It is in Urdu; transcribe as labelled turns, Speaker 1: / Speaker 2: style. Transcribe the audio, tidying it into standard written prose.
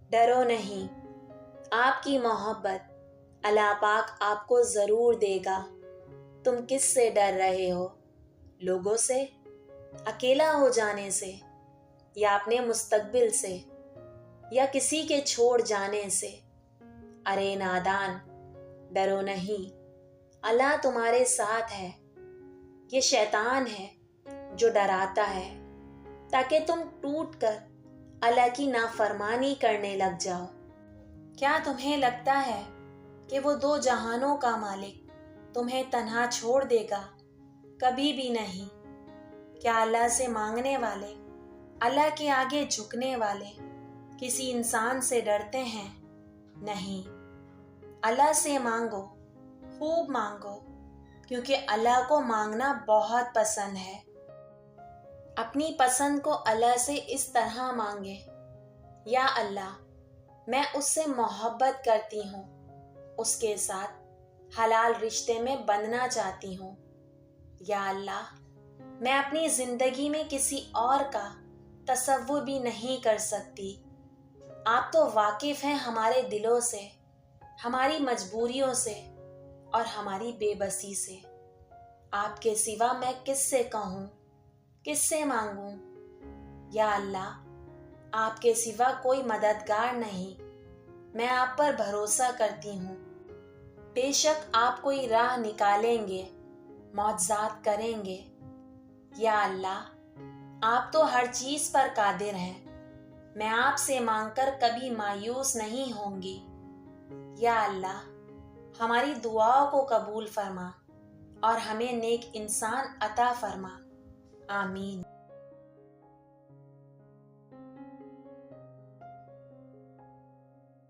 Speaker 1: ڈرو نہیں، آپ کی محبت اللہ پاک آپ کو ضرور دے گا۔ تم کس سے ڈر رہے ہو؟ لوگوں سے؟ اکیلا ہو جانے سے؟ یا اپنے مستقبل سے؟ یا کسی کے چھوڑ جانے سے؟ ارے نادان، ڈرو نہیں، اللہ تمہارے ساتھ ہے۔ یہ شیطان ہے جو ڈراتا ہے تاکہ تم ٹوٹ کر اللہ کی نافرمانی کرنے لگ جاؤ۔ کیا تمہیں لگتا ہے کہ وہ دو جہانوں کا مالک تمہیں تنہا چھوڑ دے گا؟ کبھی بھی نہیں۔ کیا اللہ سے مانگنے والے، اللہ کے آگے جھکنے والے کسی انسان سے ڈرتے ہیں؟ نہیں، اللہ سے مانگو، خوب مانگو، کیونکہ اللہ کو مانگنا بہت پسند ہے۔ اپنی پسند کو اللہ سے اس طرح مانگے، یا اللہ، میں اس سے محبت کرتی ہوں، اس کے ساتھ حلال رشتے میں بندھنا چاہتی ہوں۔ یا اللہ، میں اپنی زندگی میں کسی اور کا تصور بھی نہیں کر سکتی۔ آپ تو واقف ہیں ہمارے دلوں سے، ہماری مجبوریوں سے اور ہماری بے بسی سے۔ آپ کے سوا میں کس سے کہوں، کس سے مانگوں؟ یا اللہ، آپ کے سوا کوئی مددگار نہیں، میں آپ پر بھروسہ کرتی ہوں۔ بے شک آپ کوئی راہ نکالیں گے، معجزات کریں گے۔ یا اللہ، آپ تو ہر چیز پر قادر ہیں، میں آپ سے مانگ کر کبھی مایوس نہیں ہوں گی۔ یا اللہ، ہماری دعاؤں کو قبول فرما اور ہمیں نیک انسان عطا فرما۔ آمین۔